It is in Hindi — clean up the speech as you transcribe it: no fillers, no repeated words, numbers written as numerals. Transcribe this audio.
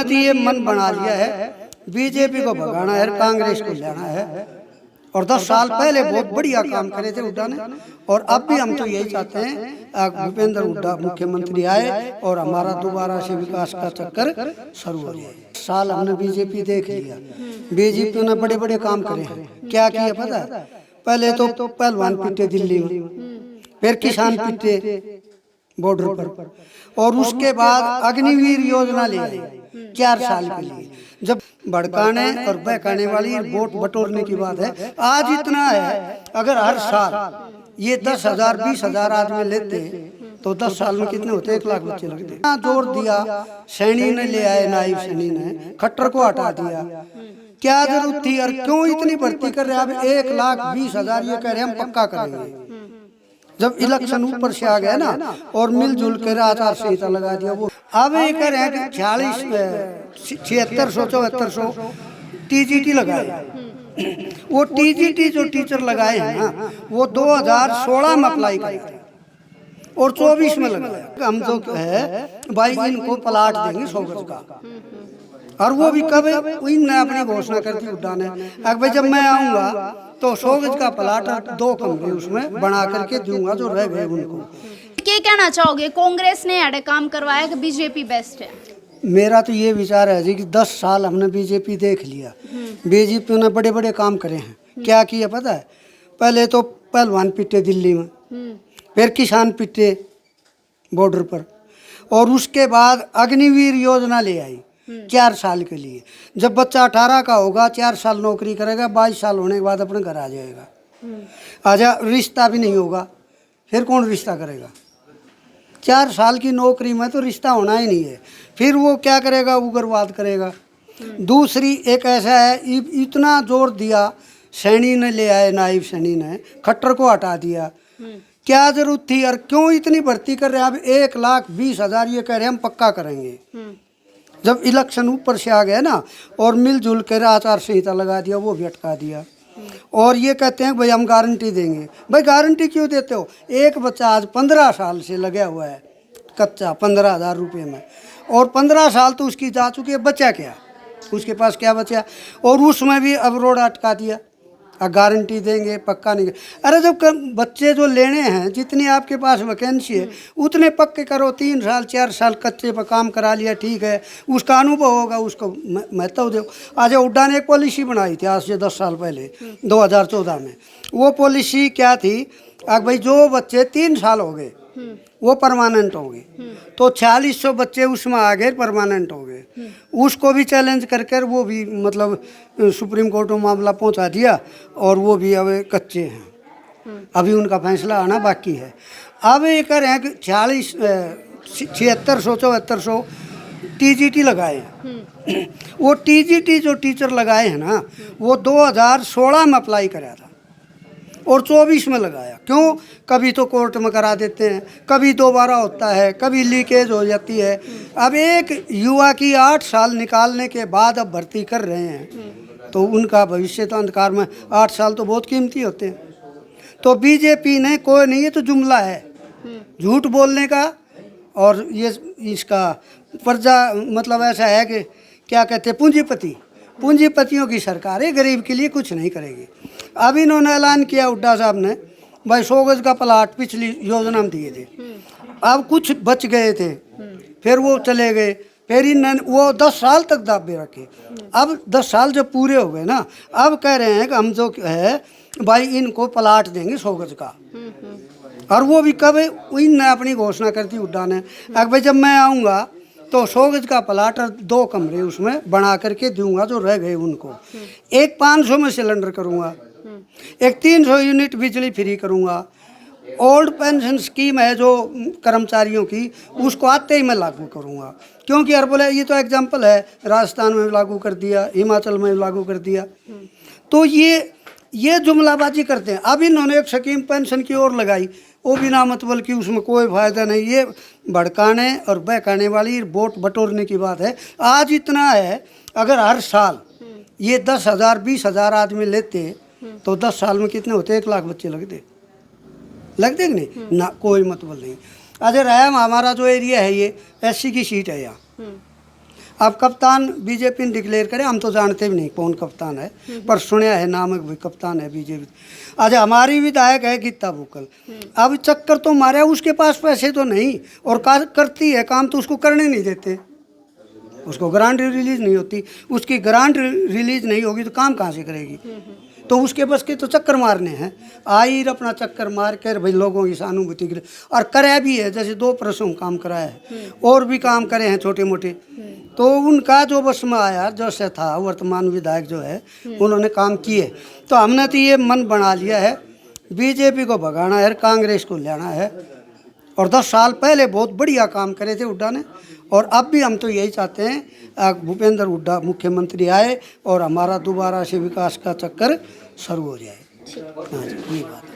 हमने तो ये मन बना लिया है बीजेपी को भगाना है, कांग्रेस को लेना है। और 10 साल पहले बहुत बढ़िया काम करे थे हुड्डा ने, और अब भी हम तो यही चाहते हैं भूपेंद्र हुड्डा मुख्यमंत्री आए और हमारा दोबारा से विकास का चक्कर शुरू हो जाए। साल हमने बीजेपी देख लिया, बीजेपी ने बड़े बड़े काम करे हैं। क्या किया पता है? पहले तो पहलवान पिटे दिल्ली में, फिर किसान पिटे बॉर्डर पर, और उसके बाद अग्निवीर योजना ले आई 4 साल के लिए। जब भड़काने और बहकाने वाली वोट बटोरने की बात है, आज इतना है अगर हर साल ये 10,000 20,000 आदमी लेते तो 10 साल में कितने होते? 1 लाख बच्चे लगते। इतना जोर दिया, सैनी ने ले आए, नायब सैनी ने खट्टर को हटा दिया। क्या जरूरत थी और क्यों इतनी भर्ती कर रहे हैं? अब 1,20,000 ये कह रहे हैं हम पक्का करेंगे। जब इलेक्शन ऊपर से आ गया ना और मिलजुल कर आचार संहिता लगा दिया, वो अब ये कह रहे हैं कि 7600 टीजीटी लगाए। वो टीजीटी जो टीचर लगाए हैं ना, वो 2016 में अप्लाई किया और 24 में लगाया। हम जो है भाई इनको प्लाट देंगे 100 गज का, और वो भी कब? इनने अपनी घोषणा कर दी हुड्डा ने, भाई जब मैं आऊंगा तो 100 गज का प्लाट और 2 कमरे उसमें बना करके दूंगा जो रह गए उनको। क्या कहना चाहोगे, कांग्रेस ने अड़े काम करवाया कि बीजेपी बेस्ट है? मेरा तो ये विचार है जी कि 10 साल हमने बीजेपी देख लिया, बीजेपी ने बड़े बड़े काम करे हैं। क्या किया पता है? पहले तो पहलवान पिटे दिल्ली में, फिर किसान पिटे बॉर्डर पर, और उसके बाद अग्निवीर योजना ले आई 4 साल के लिए। जब बच्चा 18 का होगा, 4 साल नौकरी करेगा, 22 साल होने के बाद अपने घर आ जाएगा। आजा रिश्ता भी नहीं होगा, फिर कौन रिश्ता करेगा? 4 साल की नौकरी में तो रिश्ता होना ही नहीं है। फिर वो क्या करेगा? उग्रवाद करेगा। दूसरी एक ऐसा है, इतना जोर दिया, सैनी ने ले आए, नायब सैनी ने खट्टर को हटा दिया। क्या जरूरत थी और क्यों इतनी भर्ती कर रहे हैं? अब 1,20,000 ये कह रहे हैं हम पक्का करेंगे। जब इलेक्शन ऊपर से आ गया ना और मिलजुल कर आचार संहिता लगा दिया, वो भी अटका दिया। और ये कहते हैं भाई हम गारंटी देंगे। भाई गारंटी क्यों देते हो? एक बच्चा आज 15 साल से लगा हुआ है कच्चा 15,000 रुपये में, और 15 साल तो उसकी जा चुकी है, बचा क्या? उसके पास क्या बचा? और उसमें भी अब रोड अटका दिया, गारंटी देंगे पक्का नहीं। अरे जब बच्चे जो लेने हैं, जितनी आपके पास वैकेंसी है उतने पक्के करो। 3 साल 4 साल कच्चे पर काम करा लिया, ठीक है, उसका अनुभव होगा, उसको महत्व दो। आज हुड्डा ने एक पॉलिसी बनाई थी आज से 10 साल पहले 2014 में। वो पॉलिसी क्या थी? भाई जो बच्चे 3 साल हो गए वो परमानेंट हो गए, तो 4600 बच्चे उसमें आ गए, परमानेंट हो गए। उसको भी चैलेंज करके वो भी मतलब सुप्रीम कोर्ट में मामला पहुंचा दिया, और वो भी अब कच्चे हैं, अभी उनका फैसला आना बाकी है। अब ये कह रहे हैं कि 7600 टीजीटी लगाए हैं। वो टीजीटी जो टीचर लगाए हैं ना, वो 2016 में अप्लाई कराया था और 24 में लगाया। क्यों? कभी तो कोर्ट में करा देते हैं, कभी दोबारा होता है, कभी लीकेज हो जाती है। अब एक युवा की 8 साल निकालने के बाद अब भर्ती कर रहे हैं, तो उनका भविष्य तो अंधकार में। 8 साल तो बहुत कीमती होते हैं। तो बीजेपी ने कोई नहीं, ये तो जुमला है झूठ बोलने का, और ये इसका प्रजा मतलब ऐसा है कि क्या कहते हैं, पूंजीपतियों की सरकार है, गरीब के लिए कुछ नहीं करेगी। अब इन्होंने ऐलान किया हुड्डा साहब ने, भाई 100 गज का प्लाट पिछली योजना में दिए थे, अब कुछ बच गए थे, फिर वो चले गए, फिर इन्होंने वो 10 साल तक दावे रखे। अब 10 साल जब पूरे हो गए ना, अब कह रहे हैं कि हम जो है भाई इनको प्लाट देंगे 100 गज का, और वो भी कब? इनने अपनी घोषणा कर दी हुड्डा ने, भाई जब मैं आऊँगा तो 100 गज का प्लाट और 2 कमरे उसमें बना करके दूंगा जो रह गए उनको। एक 500 में सिलेंडर करूंगा, एक 300 यूनिट बिजली फ्री करूंगा। ओल्ड पेंशन स्कीम है जो कर्मचारियों की, उसको आते ही मैं लागू करूंगा। क्योंकि यार बोले ये तो एग्जाम्पल है, राजस्थान में लागू कर दिया, हिमाचल में लागू कर दिया। तो ये जुमलाबाजी करते हैं। अब इन्होंने एक स्कीम पेंशन की ओर लगाई, वो बिना मतलब कि उसमें कोई फायदा नहीं। ये भड़काने और बहकाने वाली वोट बटोरने की बात है। आज इतना है अगर हर साल ये 10,000 20,000 आदमी लेते तो 10 साल में कितने होते? 1 लाख बच्चे लगते कि नहीं ना? कोई मतलब नहीं। अजय रायम हमारा जो एरिया है ये SC की सीट है यहाँ। अब कप्तान बीजेपी ने डिक्लेयर करे, हम तो जानते भी नहीं कौन कप्तान है, पर सुना है नाम है कप्तान है बीजेपी। अच्छा, हमारी विधायक है गीता बुक्कल, अब चक्कर तो मारे, उसके पास पैसे तो नहीं और करती है काम तो उसको करने नहीं देते, उसको ग्रांट रिलीज नहीं होती, उसकी ग्रांट रिलीज नहीं होगी तो काम कहाँ से करेगी। तो उसके बस के तो चक्कर मारने हैं, आई अपना चक्कर मार कर भाई लोगों की सहानुभूति के लिए, और कराया भी है, जैसे 2 प्रसंग काम कराया है और भी काम करे हैं छोटे मोटे। तो उनका जो बस में आया, जैसे था वर्तमान विधायक जो है, उन्होंने काम किए। तो हमने तो ये मन बना लिया है बीजेपी को भगाना है, कांग्रेस को लेना है। और 10 साल पहले बहुत बढ़िया काम करे थे हुड्डा ने, और अब भी हम तो यही चाहते हैं भूपेंद्र हुड्डा मुख्यमंत्री आए और हमारा दोबारा से विकास का चक्कर शुरू हो जाए। हाँ जी, ये बात है।